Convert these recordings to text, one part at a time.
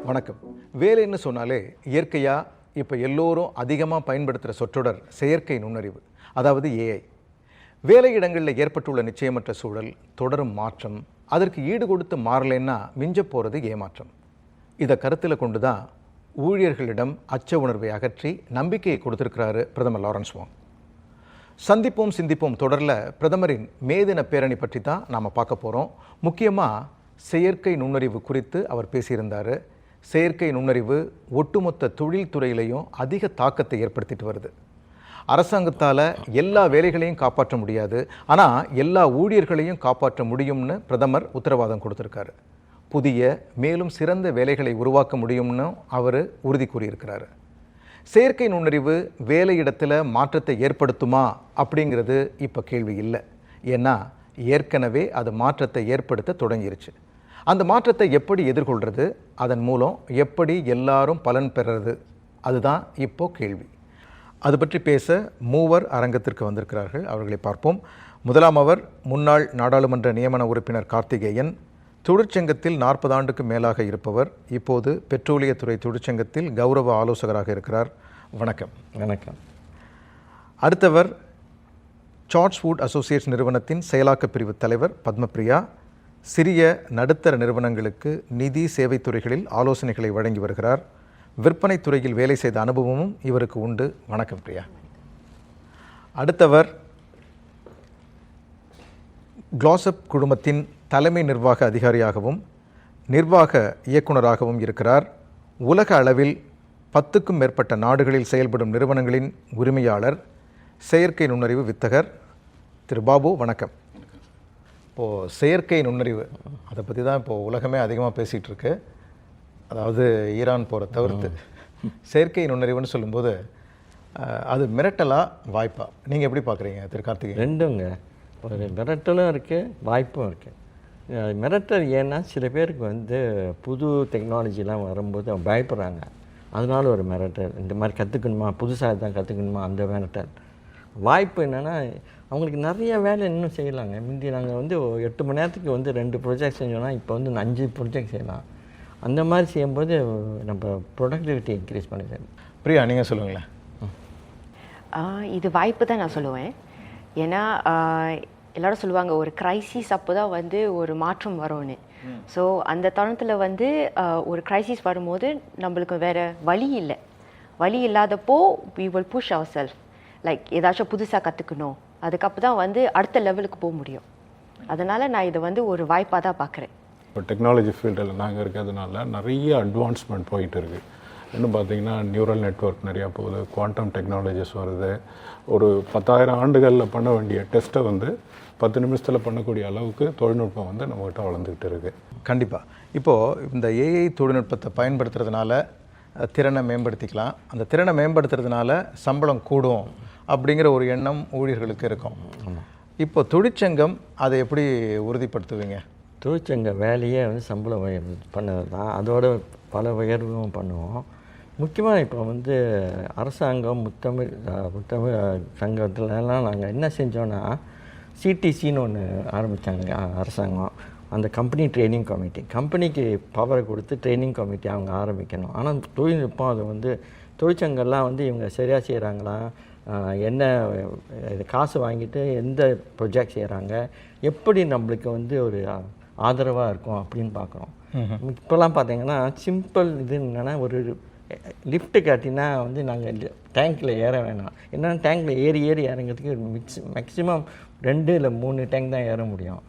வணக்கம். வேலைன்னு சொன்னாலே இயற்கையாக இப்போ எல்லோரும் அதிகமாக பயன்படுத்துகிற சொற்றொடர் செயற்கை நுண்ணறிவு, அதாவது ஏஐ. வேலையிடங்களில் ஏற்பட்டுள்ள நிச்சயமற்ற சூழல், தொடரும் மாற்றம், அதற்கு ஈடு கொடுத்து மாறலைன்னா மிஞ்ச போகிறது ஏமாற்றம். இதை கருத்தில் கொண்டு தான் ஊழியர்களிடம் அச்ச உணர்வை அகற்றி நம்பிக்கையை கொடுத்திருக்கிறாரு பிரதமர் லாரன்ஸ் வாங். சந்திப்போம் சிந்திப்போம் தொடரில் பிரதமரின் மே தின பேரணி பற்றி தான் நாம் பார்க்க போகிறோம். முக்கியமாக செயற்கை நுண்ணறிவு குறித்து அவர் பேசியிருந்தார். செயற்கை நுண்ணறிவு ஒட்டுமொத்த தொழில்துறையிலையும் அதிக தாக்கத்தை ஏற்படுத்திட்டு வருது. அரசாங்கத்தால் எல்லா வேலைகளையும் காப்பாற்ற முடியாது, ஆனால் எல்லா ஊழியர்களையும் காப்பாற்ற முடியும்னு பிரதமர் உத்தரவாதம் கொடுத்துருக்காரு. புதிய மேலும் சிறந்த வேலைகளை உருவாக்க முடியும்னு அவர் உறுதி கூறியிருக்கிறாரு. செயற்கை நுண்ணறிவு வேலையிடத்தில் மாற்றத்தை ஏற்படுத்துமா அப்படிங்கிறது இப்போ கேள்வி இல்லை. ஏன்னா ஏற்கனவே அது மாற்றத்தை ஏற்படுத்த தொடங்கிருச்சு. அந்த மாற்றத்தை எப்படி எதிர்கொள்கிறது, அதன் மூலம் எப்படி எல்லாரும் பலன் பெறுறது, அதுதான் இப்போ கேள்வி. அது பற்றி பேச மூவர் அரங்கத்திற்கு வந்திருக்கிறார்கள். அவர்களை பார்ப்போம். முதலாம் அவர் முன்னாள் நாடாளுமன்ற நியமன உறுப்பினர் கார்த்திகேயன். தொழிற்சங்கத்தில் 40 ஆண்டுக்கு மேலாக இருப்பவர். இப்போது பெட்ரோலியத்துறை தொழிற்சங்கத்தில் கௌரவ ஆலோசகராக இருக்கிறார். வணக்கம். வணக்கம். அடுத்தவர் சார்ட்ஸ்வுட் அசோசியேட்ஸ் நிறுவனத்தின் செயலாக்க பிரிவு தலைவர் பத்மபிரியா. சிறிய நடுத்தர நிறுவனங்களுக்கு நிதி சேவைத்துறைகளில் ஆலோசனைகளை வழங்கி வருகிறார். விற்பனை துறையில் வேலை செய்த அனுபவமும் இவருக்கு உண்டு. வணக்கம் பிரியா. அடுத்தவர் க்ளாசப் குழுமத்தின் தலைமை நிர்வாக அதிகாரியாகவும் நிர்வாக இயக்குநராகவும் இருக்கிறார். உலக அளவில் 10க்கும் மேற்பட்ட நாடுகளில் செயல்படும் நிறுவனங்களின் உரிமையாளர், செயற்கை நுண்ணறிவு வித்தகர் திரு பாபு. வணக்கம். இப்போது செயற்கை நுண்ணறிவு அதை பற்றி தான் இப்போது உலகமே அதிகமாக பேசிகிட்டு இருக்கு. அதாவது ஈரான் போகிற தவிர்த்து செயற்கை நுண்ணறிவுன்னு சொல்லும்போது அது மிரட்டலா வாய்ப்பா, நீங்கள் எப்படி பார்க்குறீங்க திரு கார்த்திகேயன்? ரெண்டுங்க, ஒரு மிரட்டலும் இருக்குது, வாய்ப்பும் இருக்குது. மிரட்டல் ஏன்னா சில பேருக்கு புது டெக்னாலஜிலாம் வரும்போது அவங்க பயப்படுறாங்க, அதனால ஒரு மிரட்டல். இந்த மாதிரி கற்றுக்கணுமா, புதுசாக தான் கற்றுக்கணுமா, அந்த மிரட்டல். வாய்ப்பு என்னென்னா அவங்களுக்கு நிறைய வேலை இன்னும் செய்யலாங்க. முந்தி நாங்கள் 8 மணி நேரத்துக்கு 2 ப்ரொஜெக்ட் செஞ்சோன்னா இப்போ 5 ப்ரொஜெக்ட் செய்யலாம். அந்த மாதிரி செய்யும்போது நம்ம ப்ரொடக்டிவிட்டி இன்க்ரீஸ் பண்ணிடுறோம். பிரியா, நீங்கள் சொல்லுங்களேன். இது வாய்ப்பு தான் நான் சொல்லுவேன். ஏன்னா எல்லோரும் சொல்லுவாங்க ஒரு க்ரைசிஸ் அப்போ தான் ஒரு மாற்றம் வரும்னு. ஸோ அந்த தருணத்தில் ஒரு க்ரைசிஸ் வரும்போது நம்மளுக்கு வேறு வழி இல்லை. வழி இல்லாதப்போ we will push ourselves, like ஏதாச்சும் புதுசாக கற்றுக்கணும், அதுக்கப்புறம் தான் அடுத்த லெவலுக்கு போக முடியும். அதனால் நான் இதை ஒரு வாய்ப்பாக தான் பார்க்குறேன். இப்போ டெக்னாலஜி ஃபீல்டில் நாங்கள் இருக்கிறதுனால நிறைய அட்வான்ஸ்மெண்ட் போயிட்டு இருக்குது. இன்னும் பார்த்தீங்கன்னா நியூரல் நெட்வொர்க் நிறையா போகுது, குவாண்டம் டெக்னாலஜிஸ் வருது. ஒரு 10,000 ஆண்டுகளில் பண்ண வேண்டிய டெஸ்ட்டை 10 நிமிஷத்தில் பண்ணக்கூடிய அளவுக்கு தொழில்நுட்பம் நம்மகிட்ட வளர்ந்துக்கிட்டு இருக்குது. கண்டிப்பாக. இப்போது இந்த ஏஐ தொழில்நுட்பத்தை பயன்படுத்துறதுனால திறனை மேம்படுத்திக்கலாம், அந்த திறனை மேம்படுத்துறதுனால சம்பளம் கூடும் அப்படிங்கிற ஒரு எண்ணம் ஊழியர்களுக்கு இருக்கும். இப்போ தொழிற்சங்கம் அதை எப்படி உறுதிப்படுத்துவீங்க? தொழிற்சங்க வேலையே சம்பளம் பண்ணது தான், அதோட பல உயர்வும் பண்ணுவோம். முக்கியமாக இப்போ அரசாங்கம் முத்தமிழ் சங்கத்துலலாம் நாங்கள் என்ன செஞ்சோன்னா சிடிசின்னு ஒன்று ஆரம்பித்தாங்க அரசாங்கம். அந்த கம்பெனி ட்ரைனிங் கமிட்டி, கம்பெனிக்கு பவரை கொடுத்து ட்ரைனிங் கமிட்டி அவங்க ஆரம்பிக்கணும். ஆனால் தொழில்நுட்பம் அதை தொழிற்சங்கம்லாம் இவங்க சரியாக செய்கிறாங்களா, என்ன காசு வாங்கிட்டு எந்த ப்ரொஜெக்ட் செய்கிறாங்க, எப்படி நம்மளுக்கு ஒரு ஆதரவாக இருக்கும் அப்படின்னு பார்க்குறோம். இப்போலாம் பார்த்தீங்கன்னா சிம்பிள் இது என்னென்னா, ஒரு லிஃப்ட்டு காட்டினா நாங்கள் டேங்க்கில் ஏற வேணாம். என்னென்னா டேங்க்கில் ஏறி இறங்கிறதுக்கு மேக்ஸிமம் 2 இல்லை 3 டேங்க் தான் ஏற முடியும்.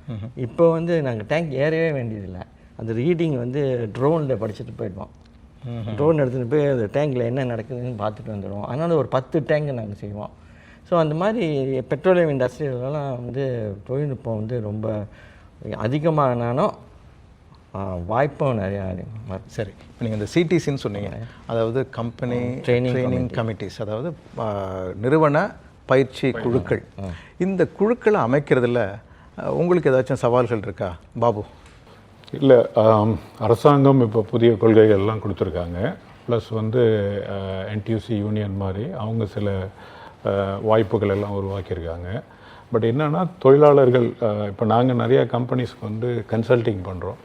இப்போ நாங்கள் டேங்க் ஏறவே வேண்டியதில்லை. அந்த ரீடிங் ட்ரோனில் படிச்சுட்டு போயிடுவோம். ட்ரோன் எடுத்துகிட்டு போய் அந்த டேங்கில் என்ன நடக்குதுன்னு பார்த்துட்டு வந்துடுவோம். அதனால் ஒரு 10 டேங்கு நாங்கள் செய்வோம். ஸோ அந்த மாதிரி பெட்ரோலியம் இண்டஸ்ட்ரியிலலாம் தொழில்நுட்பம் ரொம்ப அதிகமானாலும் வாய்ப்பும் நிறையா. சரி, இப்போ நீங்கள் இந்த சிடிசின்னு சொன்னீங்க, அதாவது கம்பெனி ட்ரைனிங் கமிட்டிஸ், அதாவது நிறுவன பயிற்சி குழுக்கள். இந்த குழுக்களை அமைக்கிறதுல உங்களுக்கு ஏதாச்சும் சவால்கள் இருக்கா பாபு? இல்லை, அரசாங்கம் இப்போ புதிய கொள்கைகள்லாம் கொடுத்துருக்காங்க. ப்ளஸ் என்டியூசி யூனியன் மாதிரி அவங்க சில வாய்ப்புகள் எல்லாம் உருவாக்கியிருக்காங்க. பட் என்னென்னா தொழிலாளர்கள் இப்போ நாங்கள் நிறையா கம்பெனிஸ்க்கு கன்சல்டிங் பண்ணுறோம்.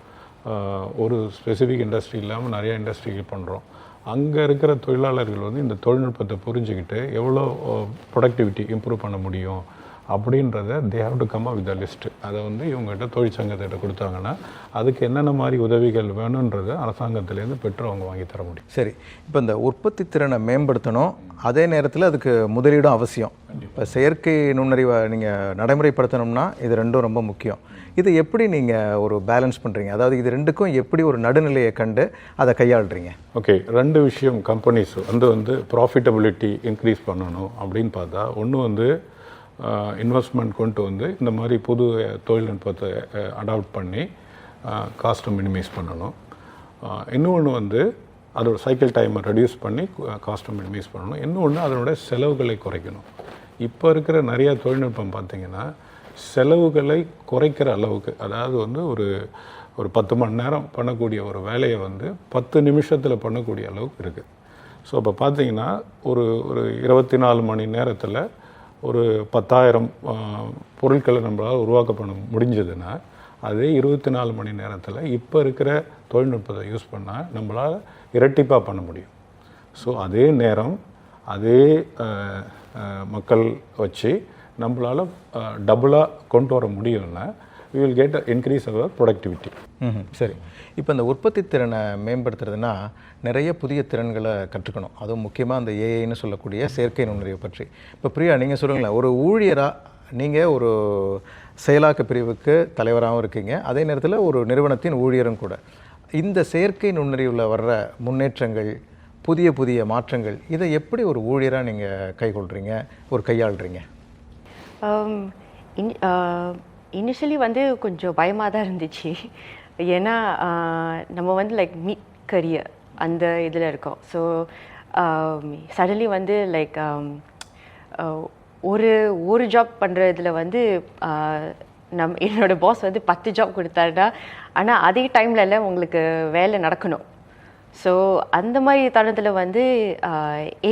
ஒரு ஸ்பெசிஃபிக் இண்டஸ்ட்ரி இல்லாமல் நிறைய இண்டஸ்ட்ரிகள் பண்ணுறோம். அங்கே இருக்கிற தொழிலாளர்கள் வந்து இந்த தொழில்நுட்பத்தை புரிஞ்சுக்கிட்டு எவ்வளோ ப்ரொடக்டிவிட்டி இம்ப்ரூவ் பண்ண முடியும் அப்படின்றத they have to come up with the list. அதை வந்து இவங்ககிட்ட தொழிற்சங்கத்திட்ட கொடுத்தாங்கன்னா அதுக்கு என்னென்ன மாதிரி உதவிகள் வேணுன்றதை அரசாங்கத்திலேருந்து பெற்று அவங்க வாங்கி தர முடியும். சரி, இப்போ இந்த உற்பத்தி திறனை மேம்படுத்தணும், அதே நேரத்தில் அதுக்கு முதலீடும் அவசியம். இப்போ செயற்கை நுண்ணறிவை நீங்கள் நடைமுறைப்படுத்தணும்னா இது ரெண்டும் ரொம்ப முக்கியம். இது எப்படி நீங்கள் ஒரு பேலன்ஸ் பண்ணுறீங்க? அதாவது இது ரெண்டுக்கும் எப்படி ஒரு நடுநிலையை கண்டு அதை கையாளுறீங்க? ஓகே, 2 விஷயம் கம்பெனிஸ் வந்து ப்ராஃபிட்டபிலிட்டி இன்க்ரீஸ் பண்ணணும் அப்படின்னு பார்த்தா, ஒன்று வந்து இன்வெஸ்ட்மெண்ட் கொண்டு வந்து இந்த மாதிரி புது தொழில்நுட்பத்தை அடாப்ட் பண்ணி காஸ்ட்டை மினிமைஸ் பண்ணணும். இன்னொன்று வந்து அதோட சைக்கிள் டைமை ரெடியூஸ் பண்ணி காஸ்ட்டை மினிமைஸ் பண்ணணும். இன்னொன்று அதனோட செலவுகளை குறைக்கணும். இப்போ இருக்கிற நிறையா தொழில்நுட்பம் பார்த்திங்கன்னா செலவுகளை குறைக்கிற அளவுக்கு, அதாவது வந்து ஒரு 10 மணி நேரம் பண்ணக்கூடிய ஒரு வேலையை வந்து 10 நிமிஷத்தில் பண்ணக்கூடிய அளவுக்கு இருக்குது. ஸோ இப்போ பார்த்திங்கன்னா ஒரு 24 மணி நேரத்தில் ஒரு 10,000 பொருட்களை நம்மளால் உருவாக்க பண்ண முடிஞ்சதுன்னா அதே 24 மணி நேரத்தில் இப்போ இருக்கிற தொழில்நுட்பத்தை யூஸ் பண்ணால் நம்மளால் இரட்டிப்பாக பண்ண முடியும். ஸோ அதே நேரம் அதே மக்கள் வச்சு நம்மளால் டபுளாக கொண்டு வர முடியும்னா we will get increase our productivity. சரி, இப்போ இந்த உற்பத்தி திறனை மேம்படுத்துறதுனா நிறைய புதிய திறன்களை கற்றுக்கணும். அதுவும் முக்கியமாக அந்த ஏஐன்னு சொல்லக்கூடிய செயற்கை நுண்ணறிவை பற்றி. இப்போ பிரியா, நீங்கள் சொல்லுங்களேன், ஒரு ஊழியராக நீங்கள் ஒரு செயலாக்க பிரிவுக்கு தலைவராகவும் இருக்கீங்க, அதே நேரத்தில் ஒரு நிறுவனத்தின் ஊழியரும் கூட. இந்த செயற்கை நுண்ணறிவில் வர்ற முன்னேற்றங்கள், புதிய புதிய மாற்றங்கள், இதை எப்படி ஒரு ஊழியராக நீங்கள் கைகொள்கிறீங்க, ஒரு கையாளுறீங்க? இனிஷியலி வந்து கொஞ்சம் பயமாக தான் இருந்துச்சு. ஏன்னா நம்ம வந்து லைக் மிட் கரியர் அந்த இதில் இருக்கோம். ஸோ சடன்லி வந்து லைக் ஒரு ஜாப் பண்ணுற இதில் வந்து என்னோடய பாஸ் வந்து 10 ஜாப் கொடுத்தாருன்னா, ஆனால் அதே டைமில் உங்களுக்கு வேலை நடக்கணும். ஸோ அந்த மாதிரி தருணத்தில் வந்து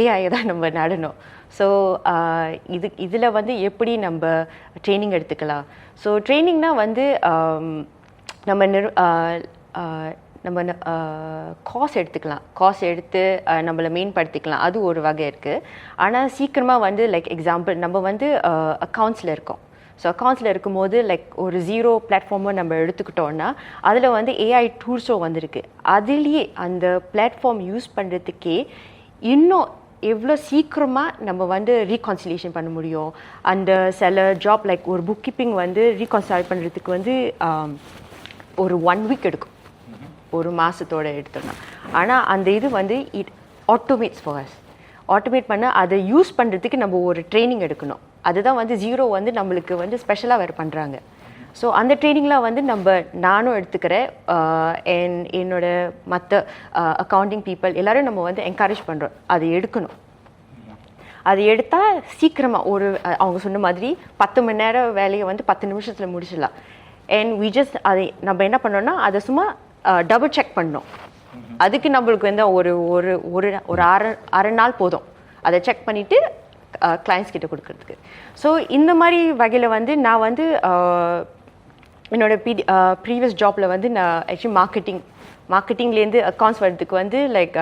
ஏஐ தான் நம்ம நடணும். ஸோ இதில் வந்து எப்படி நம்ம ட்ரைனிங் எடுத்துக்கலாம்? ஸோ ட்ரைனிங்னால் வந்து நம்ம காஸ் எடுத்துக்கலாம், காஸ் எடுத்து நம்மளை மேம்படுத்திக்கலாம், அது ஒரு வகை இருக்குது. ஆனால் சீக்கிரமாக வந்து லைக் எக்ஸாம்பிள் நம்ம வந்து அக்கௌண்ட்ஸில் இருக்கோம். ஸோ அக்கௌண்ட்ஸில் இருக்கும்போது லைக் ஒரு 0 பிளாட்ஃபார்மை நம்ம எடுத்துக்கிட்டோன்னா அதில் வந்து ஏஐ டூல்ஸும் வந்திருக்கு. அதுலேயே அந்த பிளாட்ஃபார்ம் யூஸ் பண்ணுறதுக்கே இன்னும் எவ்வளோ சீக்கிரமாக நம்ம வந்து ரீகான்சிலேஷன் பண்ண முடியும். அந்த சில ஜாப் லைக் ஒரு புக் கீப்பிங் வந்து ரீகான்சிலேட் பண்ணுறதுக்கு வந்து ஒரு 1 வீக் எடுக்கும், ஒரு மாதத்தோடு எடுத்தோம்னா. ஆனால் அந்த இது வந்து இட் ஆட்டோமேட்ஸ் ஃபார் அஸ். ஆட்டோமேட் பண்ண அதை யூஸ் பண்ணுறதுக்கு நம்ம ஒரு ட்ரைனிங் எடுக்கணும். அதுதான் வந்து 0 வந்து நம்மளுக்கு வந்து ஸ்பெஷலாக வேறு பண்ணுறாங்க. ஸோ அந்த ட்ரைனிங்லாம் வந்து நானும் எடுத்துக்கிறேன், என்னோட மற்ற அக்கௌண்டிங் பீப்புள் எல்லோரும் நம்ம வந்து என்கரேஜ் பண்ணுறோம். அது எடுக்கணும். அது எடுத்தால் சீக்கிரமாக அவங்க சொன்ன மாதிரி 10 மணி நேரம் வேலையை வந்து 10 நிமிஷத்தில் முடிச்சிடலாம். அண்ட் அதை நம்ம என்ன பண்ணோம்னா அதை சும்மா டபுள் செக் பண்ணோம். அதுக்கு நம்மளுக்கு வந்து ஒரு அரை நாள் போதும் அதை செக் பண்ணிவிட்டு கிளைண்ட்ஸ் கிட்ட கொடுக்கறதுக்கு. ஸோ இந்த மாதிரி வகையில் வந்து நான் வந்து என்னோட ப்ரீவியஸ் ஜாப்பில் வந்து நான் ஆக்சுவலி மார்க்கெட்டிங்லேருந்து அக்கௌண்ட்ஸ் வர்றதுக்கு வந்து like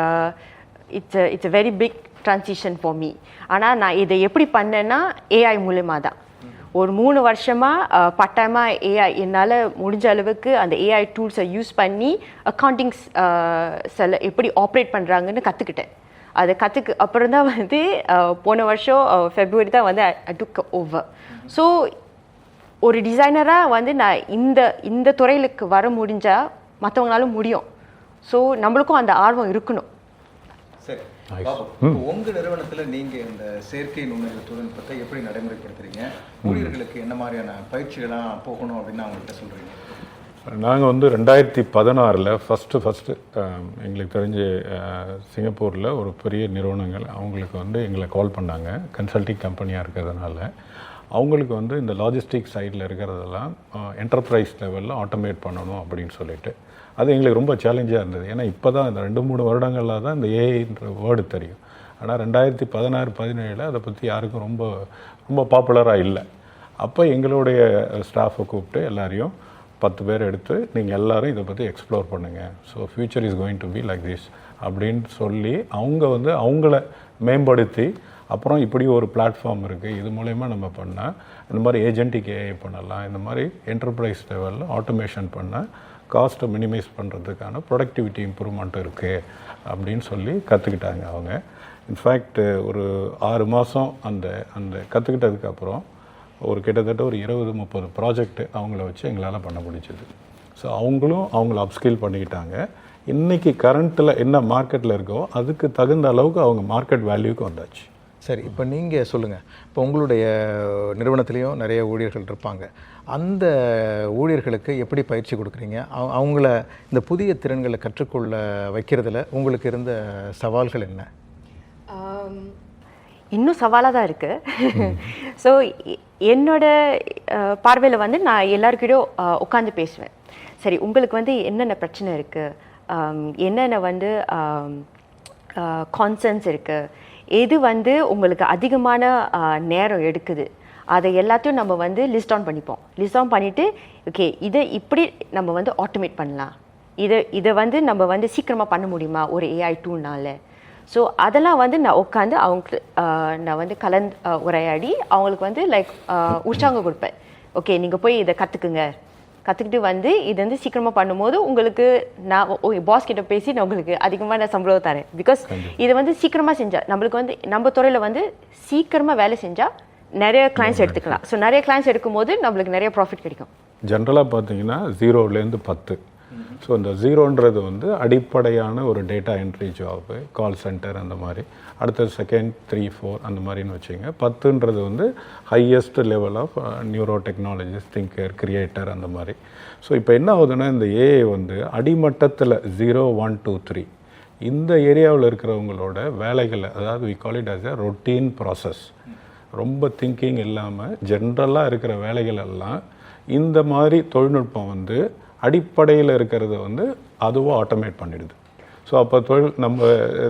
it's a very big transition for me. ஆனால் நான் இதை எப்படி பண்ணேன்னா ஏஐ மூலமாக தான். ஒரு 3 வருஷமாக பட்டாயமாக ஏஐ என்னால் முடிஞ்ச அளவுக்கு அந்த ஏஐ டூல்ஸை யூஸ் பண்ணி அக்கௌண்டிங்ஸ் எப்படி ஆப்ரேட் பண்ணுறாங்கன்னு கற்றுக்கிட்டேன். அதை அப்புறம் தான் வந்து போன வருஷம் ஃபெப்ரவரி தான் வந்து ஐ டுக் ஓவர். ஸோ ஒரு டிசைனராக வந்து நான் இந்த துறையிலுக்கு வர முடிஞ்சால் மற்றவங்களாலும் முடியும். ஸோ நம்மளுக்கும் அந்த ஆர்வம் இருக்கணும். சரி, உங்கள் நிறுவனத்தில் நீங்கள் இந்த செயற்கை நுண்ணறிவு தொழில்நுட்பத்தை எப்படி நடைமுறைப்படுத்துறீங்க? ஊழியர்களுக்கு என்ன மாதிரியான பயிற்சிகளாக போகணும் அப்படின்னு அவங்கள்ட்ட சொல்கிறீங்க? நாங்கள் வந்து 2016 ஃபஸ்ட்டு எங்களுக்கு தெரிஞ்சு சிங்கப்பூரில் ஒரு பெரிய நிறுவனங்கள் அவங்களுக்கு வந்து எங்களை கால் பண்ணாங்க. கன்சல்டிங் கம்பெனியாக இருக்கிறதுனால அவங்களுக்கு வந்து இந்த லாஜிஸ்டிக் சைடில் இருக்கிறதெல்லாம் என்டர்பிரைஸ் லெவலில் ஆட்டோமேட் பண்ணணும் அப்படின்னு சொல்லிட்டு அது எங்களுக்கு ரொம்ப சேலஞ்சாக இருந்தது. ஏன்னா இப்போ தான் இந்த 2-3 வருடங்களாக தான் இந்த ஏஐன்ற வேர்டு தெரியும். ஆனால் 2016-17 அதை பற்றி யாருக்கும் ரொம்ப ரொம்ப பாப்புலராக இல்லை. அப்போ எங்களுடைய ஸ்டாஃபை கூப்பிட்டு எல்லாரையும் 10 பேர் எடுத்து நீங்கள் எல்லோரும் இதை பற்றி எக்ஸ்ப்ளோர் பண்ணுங்கள். So future is going to be like this அப்படின்னு சொல்லி அவங்க வந்து அவங்கள மேம்படுத்தி அப்புறம் இப்படி ஒரு பிளாட்ஃபார்ம் இருக்குது, இது மூலயமா நம்ம பண்ணால் இந்த மாதிரி ஏஜென்டிக் ஏஐ பண்ணலாம், இந்த மாதிரி என்டர்பிரைஸ் லெவலில் ஆட்டோமேஷன் பண்ணால் காஸ்ட்டை மினிமைஸ் பண்ணுறதுக்கான ப்ரொடக்டிவிட்டி இம்ப்ரூவ்மெண்ட் இருக்குது அப்படின்னு சொல்லி கற்றுக்கிட்டாங்க அவங்க. இன்ஃபேக்ட் ஒரு 6 மாதம் அந்த அந்த கற்றுக்கிட்டதுக்கப்புறம் ஒரு கிட்டத்தட்ட ஒரு 20-30 ப்ராஜெக்ட் அவங்கள வச்சு எங்களால் பண்ண முடிஞ்சது. ஸோ அவங்களும் அவங்கள அப்ஸ்கில் பண்ணிக்கிட்டாங்க. இன்றைக்கி கரண்ட்டில் என்ன மார்க்கெட்டில் இருக்கோ அதுக்கு தகுந்த அளவுக்கு அவங்க மார்க்கெட் வேல்யூக்கு வந்தாச்சு. சரி, இப்போ நீங்கள் சொல்லுங்கள். இப்போ உங்களுடைய நிறுவனத்துலேயும் நிறைய ஊழியர்கள் இருப்பாங்க. அந்த ஊழியர்களுக்கு எப்படி பயிற்சி கொடுக்குறீங்க? அவங்கள இந்த புதிய திறன்களை கற்றுக்கொள்ள வைக்கிறதுல உங்களுக்கு இருந்த சவால்கள் என்ன? இன்னும் சவாலாக தான் இருக்குது. ஸோ என்னோட பார்வையில் வந்து நான் எல்லாருக்கிட்டையும் உட்காந்து பேசுவேன். சரி, உங்களுக்கு வந்து என்னென்ன பிரச்சனை இருக்குது, என்னென்ன வந்து கான்சர்ன்ஸ் இருக்குது, எது வந்து உங்களுக்கு அதிகமான நேரம் எடுக்குது, அதை எல்லாத்தையும் நம்ம வந்து லிஸ்ட் டவுன் பண்ணிப்போம். லிஸ்ட் டவுன் பண்ணிவிட்டு ஓகே இதை இப்படி நம்ம வந்து ஆட்டோமேட் பண்ணலாம், இதை வந்து நம்ம வந்து சீக்கிரமாக பண்ண முடியுமா ஒரு ஏஐ டூல்னால. ஸோ அதெல்லாம் வந்து நான் உட்காந்து அவங்களுக்கு நான் வந்து உரையாடி அவங்களுக்கு வந்து லைக் உற்சாகம் கொடுப்பேன். ஓகே நீங்கள் போய் இதை கற்றுக்கிட்டு வந்து இது வந்து சீக்கிரமாக பண்ணும்போது உங்களுக்கு நான் பாஸ் கிட்ட பேசி நான் உங்களுக்கு அதிகமாக நான் சம்பளம் தரேன். பிகாஸ் இதை வந்து சீக்கிரமாக செஞ்சால் நம்மளுக்கு வந்து நம்ம துறையில் வந்து சீக்கிரமாக வேலை செஞ்சால் நிறைய கிளைண்ட்ஸ் எடுத்துக்கலாம். ஸோ நிறைய கிளைண்ட்ஸ் எடுக்கும்போது நம்மளுக்கு நிறைய ப்ராஃபிட் கிடைக்கும். ஜென்ரலாக பார்த்தீங்கன்னா 0லேருந்து 10. ஸோ இந்த 0ன்றது வந்து அடிப்படையான ஒரு data entry job, call centre அந்த மாதிரி. அடுத்தது 2nd 3 4 அந்த மாதிரின்னு வச்சுங்க. 10ன்றது வந்து highest level of neuro technologies, thinker, creator அந்த மாதிரி. ஸோ இப்போ என்ன ஆகுதுன்னா இந்த ஏஐ வந்து அடிமட்டத்தில் 0 1 2 3 இந்த ஏரியாவில் இருக்கிறவங்களோட வேலைகளை, அதாவது we call it as a routine process, ரொம்ப திங்கிங் இல்லாமல் ஜென்ரலாக இருக்கிற வேலைகள் எல்லாம் இந்த மாதிரி தொழில்நுட்பம் வந்து அடிப்படையில் இருக்கிறத வந்து அதுவும் ஆட்டோமேட் பண்ணிடுது. ஸோ அப்போ நம்ம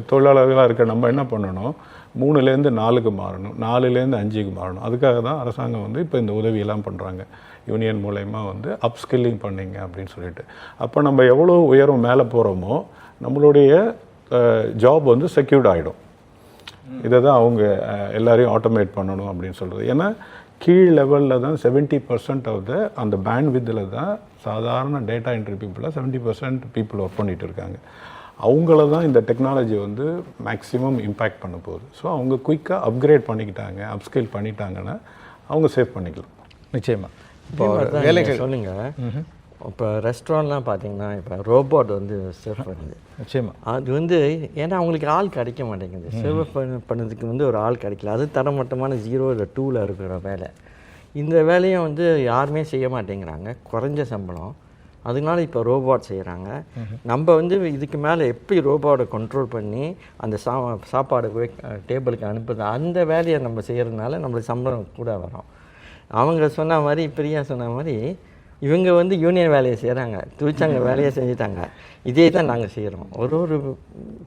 தொழிலாளர்களாக இருக்க நம்ம என்ன பண்ணணும், 3லேருந்து 4க்கு மாறணும், 4லேருந்து 5க்கு மாறணும். அதுக்காக தான் அரசாங்கம் வந்து இப்போ இந்த உதவியெல்லாம் பண்ணுறாங்க. யூனியன் மூலயமா வந்து அப்ஸ்கில்லிங் பண்ணிங்க அப்படின்னு சொல்லிட்டு. அப்போ நம்ம எவ்வளோ உயரம் மேலே போகிறோமோ நம்மளுடைய ஜாப் வந்து செக்யூர்ட் ஆகிடும். இதை தான் அவங்க எல்லாரையும் ஆட்டோமேட் பண்ணணும் அப்படின்னு சொல்கிறது. ஏன்னா கீழ் லெவலில் தான் 70% ஆஃப் அந்த பேண்ட்வித்தில் தான் சாதாரண டேட்டா என்ட்ரி பீப்புளாக 70% பீப்புள் ஒர்க் பண்ணிகிட்டு இருக்காங்க. அவங்கள தான் இந்த டெக்னாலஜி வந்து மேக்ஸிமம் இம்பேக்ட் பண்ண போகுது. ஸோ அவங்க குயிக்காக அப்கிரேட் பண்ணிக்கிட்டாங்க, அப்ஸ்கேல் பண்ணிட்டாங்கன்னா அவங்க சேவ் பண்ணிக்கலாம். நிச்சயமாக. இப்போ வேலைகள் சொல்லுங்கள். இப்போ ரெஸ்டாரண்ட்லாம் பார்த்தீங்கன்னா இப்போ ரோபோட் வந்து சர்வ் பண்ணுது. நிச்சயமாக அது வந்து ஏன்னா அவங்களுக்கு ஆள் கிடைக்க மாட்டேங்குது. சர்வ் பண்ணதுக்கு வந்து ஒரு ஆள் கிடைக்கல. அது தரமட்டமான 0 இல்லை 2ல் இருக்கிற வேலை. இந்த வேலையை வந்து யாருமே செய்ய மாட்டேங்கிறாங்க, குறைஞ்ச சம்பளம். அதனால இப்போ ரோபோட் செய்கிறாங்க. நம்ம வந்து இதுக்கு மேலே எப்படி ரோபோட்டை கண்ட்ரோல் பண்ணி அந்த சாப்பாடு போய் டேபிளுக்கு அனுப்புது, அந்த வேலையை நம்ம செய்கிறதுனால நம்மளுக்கு சம்பளம் கூட வரும். அவங்க சொன்ன மாதிரி, பிரியா சொன்ன மாதிரி, இவங்க வந்து யூனியன் வேலையை செய்கிறாங்க, தொழிற்சங்க வேலையை செஞ்சுட்டாங்க. இதே தான் நாங்கள் செய்கிறோம். ஒரு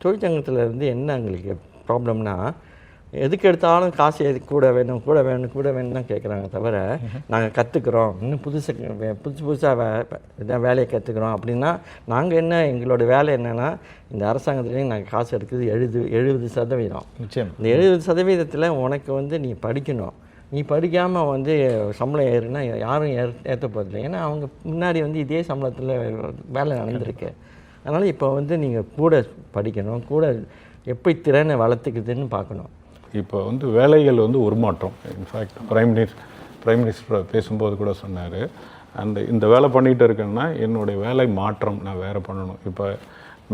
தொழிற்சங்கத்தில் இருந்து என்ன எங்களுக்கு ப்ராப்ளம்னா, எதுக்கு எடுத்தாலும் காசு எதுக்கு கூட வேணும் தான் கேட்குறாங்க. தவிர நாங்கள் கற்றுக்குறோம், இன்னும் புதுசாக வேலையை கற்றுக்குறோம் அப்படின்னா நாங்கள் என்ன, எங்களோட வேலை என்னென்னா இந்த அரசாங்கத்துலேயும் நாங்கள் காசு எடுக்குது 70%. நிச்சயம். இந்த 70%த்தில் உனக்கு வந்து நீ படிக்கணும். நீ படிக்காமல் வந்து சம்பளம் ஏறுனா யாரும் ஏற்ற போதில்லை. ஏன்னா அவங்க முன்னாடி வந்து இதே சம்பளத்தில் வேலை நடந்திருக்கு. அதனால் இப்போ வந்து நீங்கள் கூட படிக்கணும், கூட எப்படி திறனை வளர்த்துக்குதுன்னு பார்க்கணும். இப்போ வந்து வேலைகள் வந்து உருமாற்றம். இன்ஃபேக்ட் பிரைம் மினிஸ்டர் பேசும்போது கூட சொன்னார், இந்த வேலை பண்ணிகிட்டு இருக்கேன்னா என்னுடைய வேலை மாற்றம், நான் வேறு பண்ணணும். இப்போ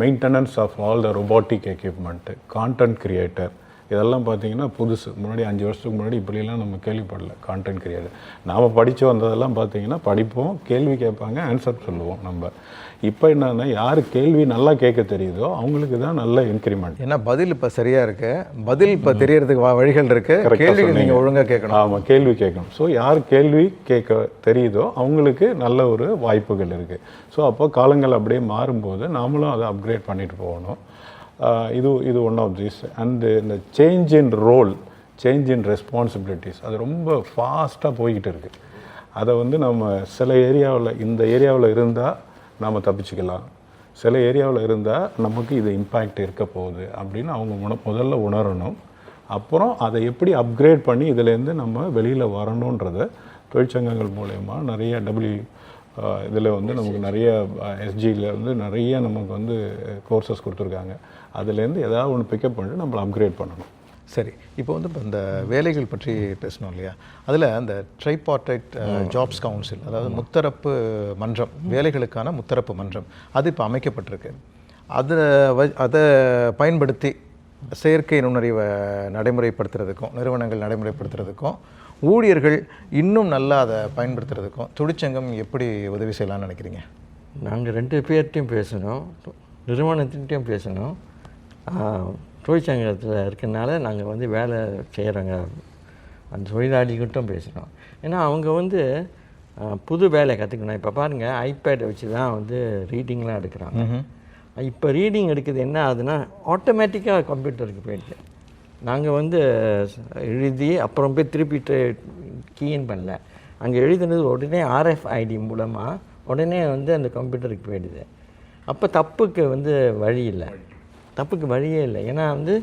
maintenance of all the robotic equipment, content creator, இதெல்லாம் பார்த்தீங்கன்னா புதுசு. முன்னாடி 5 வருஷத்துக்கு முன்னாடி இப்படிலாம் நம்ம கேள்விப்படல. கான்டென்ட் கிரியேட்டர் நாம் படித்து வந்ததெல்லாம் பார்த்தீங்கன்னா படிப்போம், கேள்வி கேட்பாங்க, ஆன்சர் சொல்லுவோம் நம்ம. இப்போ என்னன்னா யார் கேள்வி நல்லா கேட்க தெரியுதோ அவங்களுக்கு தான் நல்ல இன்க்ரிமெண்ட். ஏன்னா பதில் இப்போ சரியாக இருக்குது, பதில் இப்போ தெரியறதுக்கு வழிகள் இருக்குது, கேள்வி நீங்கள் ஒழுங்காக கேட்கணும். ஆமாம், கேள்வி கேட்கணும். ஸோ யார் கேள்வி கேட்க தெரியுதோ அவங்களுக்கு நல்ல ஒரு வாய்ப்புகள் இருக்குது. ஸோ அப்போ காலங்கள் அப்படியே மாறும்போது நாமளும் அதை அப்கிரேட் பண்ணிட்டு போகணும். இது ஒன் ஆஃப் திஸ். அண்டு இந்த change in role, change in responsibilities, அது ரொம்ப ஃபாஸ்ட்டாக போய்கிட்டு இருக்குது. அதை வந்து நம்ம சில ஏரியாவில் இந்த ஏரியாவில் இருந்தால் நாம் தப்பிச்சுக்கலாம், சில ஏரியாவில் இருந்தால் நமக்கு இது இம்பேக்ட் இருக்க போகுது அப்படின்னு அவங்க முதல்ல உணரணும். அப்புறம் அதை எப்படி அப்கிரேட் பண்ணி இதுலேருந்து நம்ம வெளியில் வரணுன்றதை தொழிற்சங்கங்கள் மூலயமா நிறைய இதில் வந்து நமக்கு நிறைய எஸ்ஜியில் வந்து நிறைய நமக்கு வந்து கோர்சஸ் கொடுத்துருக்காங்க. அதுலேருந்து ஏதாவது ஒன்று பிக்கப் பண்ணிட்டு நம்மளை அப்கிரேட் பண்ணணும். சரி, இப்போ வந்து இப்போ இந்த வேலைகள் பற்றி பேசணும் இல்லையா, அதில் அந்த ட்ரைபார்டைட் ஜாப்ஸ் கவுன்சில், அதாவது முத்தரப்பு மன்றம், வேலைகளுக்கான முத்தரப்பு மன்றம், அது இப்போ அமைக்கப்பட்டிருக்கு. அதை பயன்படுத்தி செயற்கை நுண்ணறிவை நடைமுறைப்படுத்துறதுக்கும், நிறுவனங்கள் நடைமுறைப்படுத்துறதுக்கும், ஊழியர்கள் இன்னும் நல்லா அதை பயன்படுத்துறதுக்கும் தொழிற்சங்கம் எப்படி உதவி செய்யலாம்னு நினைக்கிறீங்க? நாங்கள் 2 பேர்கிட்டையும் பேசணும், நிறுவனத்திட்டையும் பேசணும், தொழிற்சங்கத்தில் இருக்கனால நாங்கள் வந்து வேலை செய்கிறவங்க அந்த தொழிலாளிகிட்டும் பேசணும். ஏன்னா அவங்க வந்து புது வேலை கற்றுக்கணும். இப்போ பாருங்கள், ஐபேடை வச்சு தான் வந்து ரீடிங்லாம் எடுக்கிறாங்க. இப்போ ரீடிங் எடுக்கிறது என்ன ஆகுதுன்னா ஆட்டோமேட்டிக்காக கம்ப்யூட்டருக்கு போயிடுது. நாங்கள் வந்து எழுதி அப்புறம் போய் திருப்பி கீயின் பண்ணல, அங்கே எழுதுனது உடனே RFID மூலமாக உடனே வந்து அந்த கம்ப்யூட்டருக்கு போயிடுது. அப்போ தப்புக்கு வந்து வழி இல்லை, தப்புக்கு வழியே இல்லை. ஏன்னா வந்து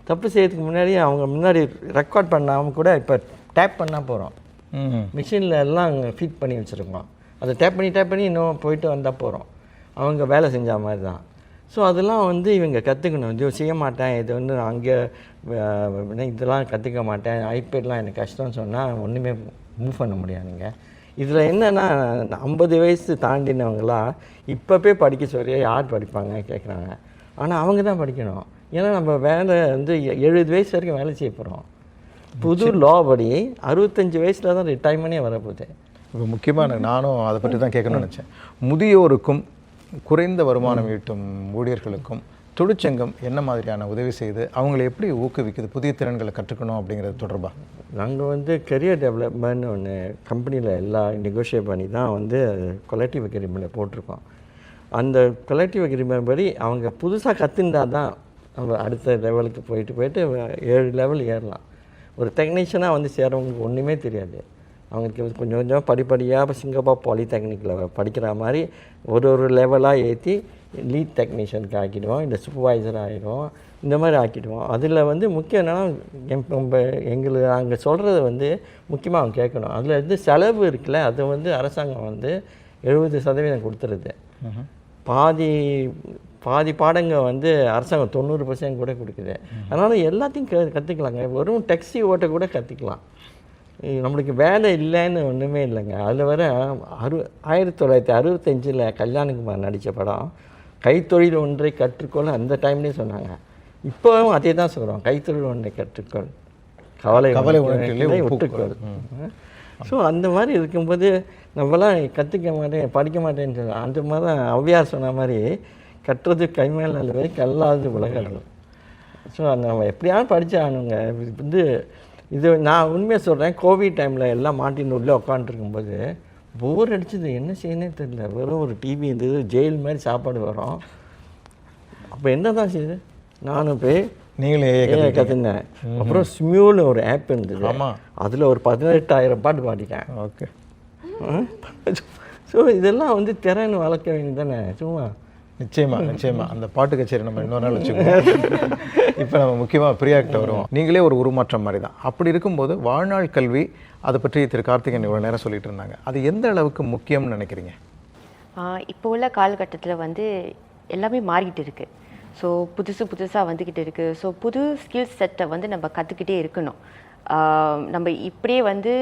தப்பு செய்யறதுக்கு முன்னாடி அவங்க முன்னாடி ரெக்கார்ட் பண்ணாமல் கூட இப்போ டேப் பண்ணால் போகிறோம், மிஷினில் எல்லாம் அங்கே ஃபீட் பண்ணி வச்சுருக்கோம். அதை டேப் பண்ணி இன்னும் போயிட்டு வந்தால் போகிறோம். அவங்க வேலை செஞ்ச மாதிரி தான். ஸோ அதெல்லாம் வந்து இவங்க கற்றுக்கணும். இது செய்ய மாட்டேன், இது வந்து அங்கே இதெல்லாம் கற்றுக்க மாட்டேன், ஐபேட்லாம் எனக்கு கஷ்டம்னு சொன்னால் ஒன்றுமே மூவ் பண்ண முடியாதுங்க. இதில் என்னென்னா 50 வயசு தாண்டினவங்களாம் இப்போ போய் படிக்க சொல்லி யார் படிப்பாங்க கேட்குறாங்க. ஆனால் அவங்க தான் படிக்கணும். ஏன்னா நம்ம வேலை வந்து 70 வயசு வரைக்கும் வேலை செய்ய போகிறோம். புது லா படி 65 வயசில் தான் ரிட்டைர்மெண்ட்டே வரப்போகுது. இப்போ முக்கியமாக நானும் அதை பற்றி தான் கேட்கணும்னு நினச்சேன். முதியோருக்கும் குறைந்த வருமானம் ஈட்டும் ஊழியர்களுக்கும் தொழிற்சங்கம் என்ன மாதிரியான உதவி செய்து அவங்களை எப்படி ஊக்குவிக்குது, புதிய திறன்களை கற்றுக்கணும் அப்படிங்கிறது தொடர்பாக? நாங்கள் வந்து கரியர் டெவலப்மெண்ட் ஒன்று கம்பெனியில் எல்லாம் நெகோஷியேட் பண்ணி தான் வந்து கொலெக்டிவ் அக்ரிமெண்ட்டில் போட்டிருக்கோம். அந்த கொலெக்டிவ் அக்ரிமெண்ட் படி அவங்க புதுசாக கற்றுண்டா தான் நம்ம அடுத்த லெவலுக்கு போயிட்டு 7 லெவல் ஏறலாம். ஒரு டெக்னீஷியனாக வந்து சேரவங்களுக்கு ஒன்றுமே தெரியாது. அவங்களுக்கு கொஞ்சம் கொஞ்சம் படிப்படியாக சிங்கப்பூர் பாலிடெக்னிக்கில் படிக்கிற மாதிரி ஒரு லெவலாக ஏற்றி லீட் டெக்னீஷியனுக்கு ஆக்கிடுவோம், இல்லை சூப்பர்வைசர் ஆகிடுவோம், இந்த மாதிரி ஆக்கிடுவோம். அதில் வந்து முக்கியம் என்னென்னா எங்களுக்கு அங்கே சொல்கிறத வந்து முக்கியமாக அவங்க கேட்கணும். அதில் வந்து செலவு இருக்குல்ல, அதை வந்து அரசாங்கம் வந்து 70% கொடுத்துருது. பாதி பாடங்கள் வந்து அரசாங்கம் 90% கூட கொடுக்குது. அதனால் எல்லாத்தையும் கற்றுக்கலாங்க. வெறும் டேக்ஸி ஓட்ட கூட கற்றுக்கலாம். நம்மளுக்கு வேலை இல்லைன்னு ஒன்றுமே இல்லைங்க. அதில் வர 1965 கல்யாணகுமார் நடித்த படம் கைத்தொழில் ஒன்றை கற்றுக்கொள்ள அந்த டைம்லேயே சொன்னாங்க. இப்போவும் அதே தான் சொல்கிறோம், கைத்தொழில் ஒன்றை கற்றுக்கொள், கவலை விட்டுக்கொள். ஸோ அந்த மாதிரி இருக்கும்போது நம்மளாம் கற்றுக்க மாட்டேன், படிக்க மாட்டேன்னு சொல்லுவோம். அந்த மாதிரி தான் ஔவையார் சொன்ன மாதிரி கட்டுறது கைமேல் நல்லவே கல்லாது உலகம். ஸோ அந்த நம்ம எப்படியாவது படித்தானுங்க. வந்து இது நான் உண்மையாக சொல்கிறேன், கோவிட் டைமில் எல்லாம் மாட்டின்னு உள்ளே உட்காந்துருக்கும்போது போர் அடிச்சது, என்ன செய்யணுன்னே தெரியல. வெறும் ஒரு டிவி இருந்தது, ஜெயில் மாதிரி சாப்பாடு வரும். அப்போ என்ன தான் செய்யுது, நானும் போய் நீங்களே கற்றுனேன். அப்புறம் ஸ்மியூன்னு ஒரு ஆப் இருந்தது, அதில் ஒரு 18,000 பாட்டு பாடிட்டேன். ஓகே. ஸோ இதெல்லாம் வந்து திறன் வளர்க்க வேண்டியது தானே. சும்மா நிச்சயமாக அந்த பாட்டு கச்சேரி நம்ம இன்னொரு நாள் வச்சுக்கோம். இப்போ நம்ம முக்கியமாக பிரியாக்கிட்ட வருவோம். நீங்களே ஒரு உருமாற்றம் மாதிரி தான். அப்படி இருக்கும்போது வாழ்நாள் கல்வி, அதை பற்றி திரு கார்த்திகேயன் இவ்வளோ நேரம் சொல்லிட்டு இருந்தாங்க, அது எந்த அளவுக்கு முக்கியம்னு நினைக்கிறீங்க? இப்போ உள்ள காலகட்டத்தில் வந்து எல்லாமே மாறிக்கிட்டு இருக்குது. ஸோ புதுசாக வந்துக்கிட்டு இருக்குது. ஸோ புது ஸ்கில் செட்டை வந்து நம்ம கற்றுக்கிட்டே இருக்கணும். நம்ம இப்படியே வந்து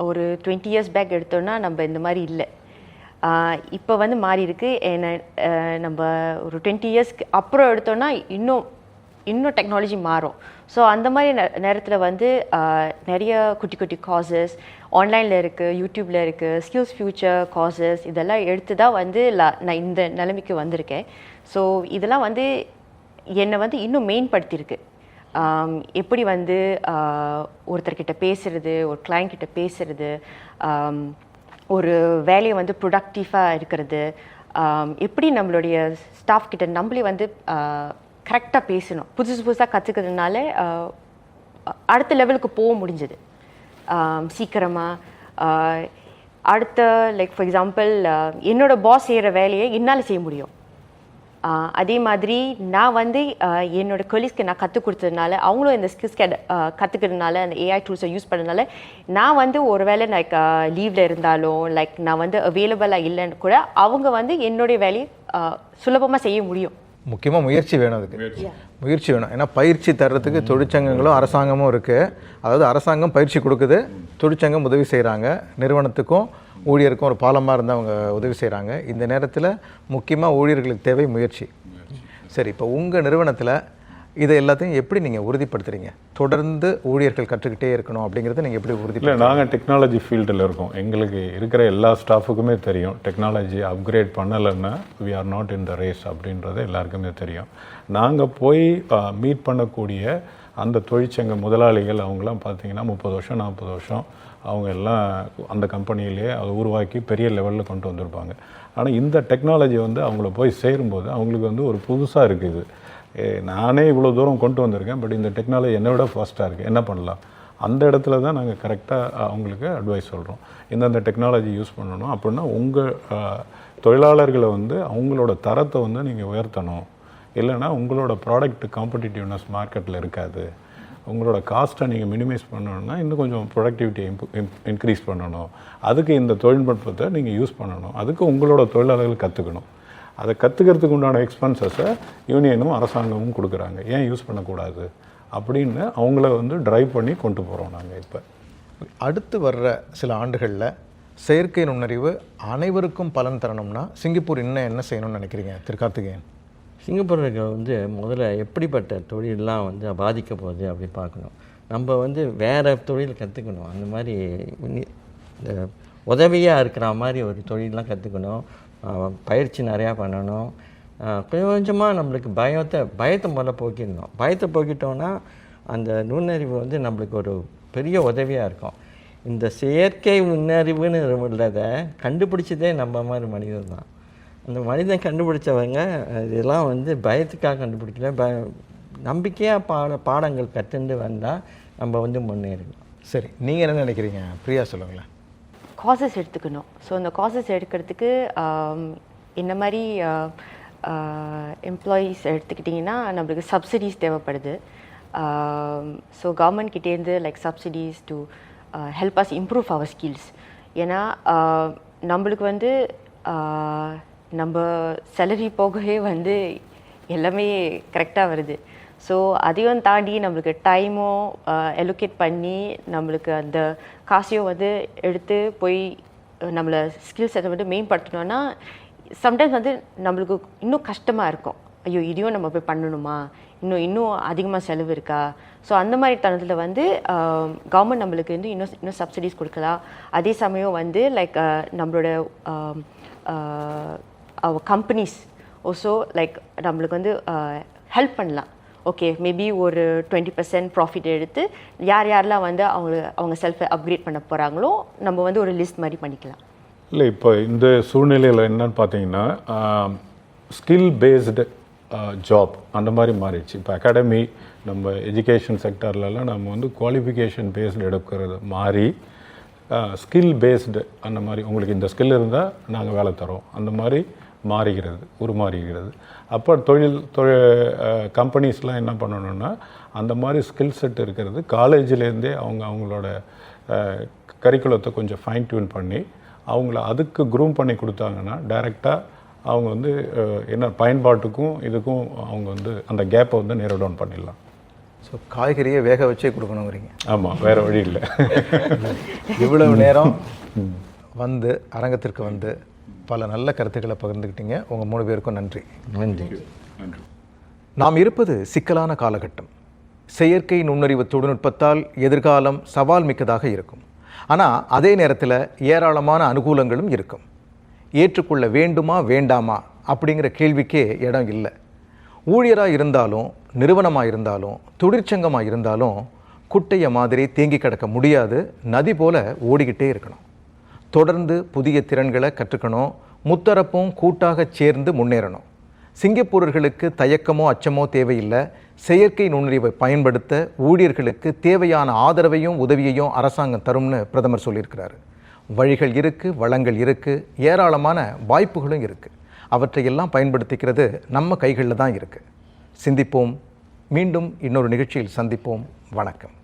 ஒரு 20 இயர்ஸ் பேக் எடுத்தோன்னா நம்ம இந்த மாதிரி இல்லை. இப்போ வந்து மாறி இருக்கு. நம்ம ஒரு 20 இயர்ஸ்க்கு அப்புறம் எடுத்தோன்னா இன்னும் டெக்னாலஜி மாறும். ஸோ அந்த மாதிரி நேரத்தில் வந்து நிறைய குட்டி காசஸ் ஆன்லைனில் இருக்குது, யூடியூப்பில் இருக்குது, ஸ்கில்ஸ் ஃபியூச்சர் காசஸ், இதெல்லாம் எடுத்து தான் வந்து நான் இந்த நிலைமைக்கு வந்திருக்கேன். ஸோ இதெல்லாம் வந்து என்னை வந்து இன்னும் மெயின்படுத்தியிருக்கு. எப்படி வந்து ஒருத்தர்கிட்ட பேசுகிறது, ஒரு கிளைண்ட் கிட்ட பேசுகிறது, ஒரு வேலையை வந்து ப்ரொடக்டிவாக இருக்கிறது, எப்படி நம்மளுடைய ஸ்டாஃப் கிட்ட நம்மளே வந்து கரெக்டாக பேசணும். புதுசாக கற்றுக்கிறதுனால அடுத்த லெவலுக்கு போக முடிஞ்சது சீக்கிரமாக. அடுத்த லைக் ஃபார் எக்ஸாம்பிள் என்னோட பாஸ் செய்கிற வேலையை என்னால் செய்ய முடியும். அதே மாதிரி நான் வந்து என்னோட கொலீஸ்க்கு நான் கற்றுக் கொடுத்ததுனால அவங்களும் இந்த ஸ்கில்ஸ் கற்றுக்கிறதுனால அந்த ஏஐ டூல்ஸை யூஸ் பண்ணதுனால நான் வந்து ஒரு வேளை லைக் லீவில் இருந்தாலும் லைக் நான் வந்து அவைலபிளாக இல்லைன்னு கூட அவங்க வந்து என்னுடைய வேலையை சுலபமாக செய்ய முடியும். முக்கியமாக முயற்சி வேணும், அதுக்கு முயற்சி வேணும். ஏன்னா பயிற்சி தர்றதுக்கு தொழிற்சங்கங்களும் அரசாங்கமும் இருக்குது. அதாவது அரசாங்கம் பயிற்சி கொடுக்குது, தொழிற்சங்கம் உதவி செய்கிறாங்க, நிறுவனத்துக்கும் ஊழியருக்கும் ஒரு பாலமாக இருந்து அவங்க உதவி செய்கிறாங்க. இந்த நேரத்தில் முக்கியமாக ஊழியர்களுக்கு தேவை முயற்சி. சரி, இப்போ உங்கள் நிறுவனத்தில் இதை எல்லாத்தையும் எப்படி நீங்கள் உறுதிப்படுத்துறீங்க? தொடர்ந்து ஊழியர்கள் கற்றுக்கிட்டே இருக்கணும் அப்படிங்கிறத நீங்கள் எப்படி இல்லை, நாங்கள் டெக்னாலஜி ஃபீல்டில் இருக்கோம். எங்களுக்கு இருக்கிற எல்லா ஸ்டாஃபுக்குமே தெரியும் டெக்னாலஜி அப்கிரேட் பண்ணலைன்னா we are not in the race அப்படின்றது எல்லாருக்குமே தெரியும். நாங்கள் போய் மீட் பண்ணக்கூடிய அந்த தொழிற்சங்க முதலாளிகள் அவங்களாம் பார்த்தீங்கன்னா 30 வருஷம் 40 வருஷம் அவங்க எல்லாம் அந்த கம்பெனியிலே அதை உருவாக்கி பெரிய லெவலில் கொண்டு வந்திருப்பாங்க. ஆனால் இந்த டெக்னாலஜி வந்து அவங்கள போய் சேரும்போது அவங்களுக்கு வந்து ஒரு புதுசாக இருக்குது. நானே இவ்வளோ தூரம் கொண்டு வந்திருக்கேன், பட் இந்த டெக்னாலஜி என்னை விட ஃபாஸ்ட்டாக இருக்குது, என்ன பண்ணலாம்? அந்த இடத்துல தான் நாங்கள் கரெக்டாக அவங்களுக்கு அட்வைஸ் சொல்கிறோம். இந்தந்த டெக்னாலஜி யூஸ் பண்ணணும் அப்படின்னா உங்கள் தொழிலாளர்களை வந்து அவங்களோட தரத்தை வந்து நீங்கள் உயர்த்தணும். இல்லைன்னா உங்களோட ப்ராடக்ட் காம்படிட்டிவ்னஸ் மார்க்கெட்டில் இருக்காது. உங்களோட காஸ்ட்டை நீங்கள் மினிமைஸ் பண்ணணும்னா இன்னும் கொஞ்சம் ப்ரொடக்டிவிட்டி இன்க்ரீஸ் பண்ணணும். அதுக்கு இந்த தொழில்நுட்பத்தை நீங்கள் யூஸ் பண்ணணும். அதுக்கு உங்களோட தொழிலாளர்கள் கற்றுக்கணும். அதை கற்றுக்கிறதுக்கு உண்டான எக்ஸ்பென்சஸை யூனியனும் அரசாங்கமும் கொடுக்குறாங்க. ஏன் யூஸ் பண்ணக்கூடாது அப்படின்னு அவங்கள வந்து ட்ரைவ் பண்ணி கொண்டு போகிறோம் நாங்கள். இப்போ அடுத்து வர்ற சில ஆண்டுகளில் செயற்கை நுண்ணறிவு அனைவருக்கும் பலன் தரணும்னா சிங்கப்பூர் இன்னும் என்ன செய்யணும்னு நினைக்கிறீங்க திரு கார்த்திகேயன்? சிங்கப்பூருக்கு வந்து முதல்ல எப்படிப்பட்ட தொழிலெலாம் வந்து பாதிக்க போகுது அப்படி பார்க்கணும். நம்ம வந்து வேறு தொழில் கற்றுக்கணும். அந்த மாதிரி இந்த உதவியாக இருக்கிற மாதிரி ஒரு தொழிலெலாம் கற்றுக்கணும். பயிற்சி நிறையா பண்ணணும். கொஞ்சம் கொஞ்சமாக நம்மளுக்கு பயத்தை முதல்ல போக்கிடணும். பயத்தை போக்கிட்டோன்னா அந்த நுண்ணறிவு வந்து நம்மளுக்கு ஒரு பெரிய உதவியாக இருக்கும். இந்த செயற்கை நுண்ணறிவுன்னு உள்ளதை கண்டுபிடிச்சதே நம்ம மாதிரி மனிதன் தான். அந்த மனிதன் கண்டுபிடிச்சவங்க இதெல்லாம் வந்து பயத்துக்காக கண்டுபிடிக்கல, நம்பிக்கையாக பாடங்கள் கற்றுண்டு வந்தால் நம்ம வந்து முன்னேறணும். சரி, நீங்கள் என்ன நினைக்கிறீங்க? பிரியா சொல்லுங்களேன். காசஸ் எடுத்துக்கணும். ஸோ அந்த காசஸ் எடுக்கிறதுக்கு இந்த மாதிரி எம்ப்ளாயீஸ் எடுத்துக்கிட்டிங்கன்னா நம்மளுக்கு சப்சிடிஸ் தேவைப்படுது. ஸோ கவர்மெண்ட் கிட்டேருந்து like subsidies to help us improve our skills. ஏன்னா நம்மளுக்கு வந்து நம்ம சேலரி போகவே வந்து எல்லாமே கரெக்டாக வருது. ஸோ அதையும் தாண்டி நம்மளுக்கு டைமும் அலோகேட் பண்ணி நம்மளுக்கு அந்த காசையும் வந்து எடுத்து போய் நம்மளை ஸ்கில் செட்டை வந்து மேம்படுத்தணும்னா சம்டைம்ஸ் வந்து நம்மளுக்கு இன்னும் கஷ்டமாக இருக்கும். ஐயோ இதையும் நம்ம போய் பண்ணணுமா, இன்னும் அதிகமாக செலவு இருக்கா? ஸோ அந்த மாதிரி தருணத்தில் வந்து கவர்மெண்ட் நம்மளுக்கு வந்து இன்னும் சப்சிடிஸ் கொடுக்கலாம். அதே சமயம் வந்து லைக் நம்மளோட கம்பெனிஸ் ஆல்சோ லைக் நம்மளுக்கு வந்து ஹெல்ப் பண்ணலாம். ஓகே, மேபி ஒரு 20% ப்ராஃபிட் எடுத்து யாரெல்லாம் வந்து அவங்க செல்ஃபை அப்கிரேட் பண்ண போகிறாங்களோ நம்ம வந்து ஒரு லிஸ்ட் மாதிரி பண்ணிக்கலாம். இல்லை, இப்போ இந்த சூழ்நிலையில் என்னன்னு பார்த்தீங்கன்னா ஸ்கில் பேஸ்டு ஜாப் அந்த மாதிரி மாறிடுச்சு. இப்போ அகாடமி நம்ம எஜுகேஷன் செக்டர்லலாம் நம்ம வந்து குவாலிஃபிகேஷன் பேஸ்டு எடுக்கிறது மாறி ஸ்கில் பேஸ்டு அந்த மாதிரி உங்களுக்கு இந்த ஸ்கில் இருந்தால் நாங்கள் வேலை தரோம் அந்த மாதிரி உருமாறுகிறது. அப்போ கம்பெனிஸ்லாம் என்ன பண்ணணுன்னா அந்த மாதிரி ஸ்கில் செட் இருக்கிறது காலேஜிலேருந்தே அவங்களோட கரிக்குலத்தை கொஞ்சம் ஃபைன் டியூன் பண்ணி அவங்கள அதுக்கு க்ரூம் பண்ணி கொடுத்தாங்கன்னா டைரெக்டாக அவங்க வந்து என்ன பயன்பாட்டுக்கும் இதுக்கும் அவங்க வந்து அந்த கேப்பை வந்து நேரோ டவுன் பண்ணிடலாம். ஸோ காய்கறியை வேக வச்சே கொடுக்கணுங்கிறீங்க? ஆமாம், வேறு வழி இல்லை. இவ்வளவு நேரம் வந்து அரங்கத்திற்கு வந்து பல நல்ல கருத்துக்களை பகிர்ந்துக்கிட்டீங்க. உங்கள் 3 பேருக்கும் நன்றி. நன்றி. நாம் இருப்பது சிக்கலான காலகட்டம். செயற்கை நுண்ணறிவு தொழில்நுட்பத்தால் எதிர்காலம் சவால் மிக்கதாக இருக்கும். ஆனால் அதே நேரத்தில் ஏராளமான அனுகூலங்களும் இருக்கும். ஏற்றுக்கொள்ள வேண்டுமா வேண்டாமா அப்படிங்கிற கேள்விக்கே இடம் இல்லை. ஊழியராக இருந்தாலும் நிறுவனமாக இருந்தாலும் தொழிற்சங்கமாக இருந்தாலும் குட்டைய மாதிரி தேங்கி கிடக்க முடியாது. நதி போல் ஓடிக்கிட்டே இருக்கணும். தொடர்ந்து புதிய திறன்களை கற்றுக்கணும். முத்தரப்பும் கூட்டாக சேர்ந்து முன்னேறணும். சிங்கப்பூரர்களுக்கு தயக்கமோ அச்சமோ தேவையில்லை. செயற்கை நுண்ணறிவை பயன்படுத்த ஊழியர்களுக்கு தேவையான ஆதரவையும் உதவியையும் அரசாங்கம் தரும்னு பிரதமர் சொல்லியிருக்கிறாரு. வழிகள் இருக்குது, வளங்கள் இருக்குது, ஏராளமான வாய்ப்புகளும் இருக்குது. அவற்றையெல்லாம் பயன்படுத்திக்கிறது நம்ம கைகளில் தான் இருக்குது. சிந்திப்போம். மீண்டும் இன்னொரு நிகழ்ச்சியில் சந்திப்போம். வணக்கம்.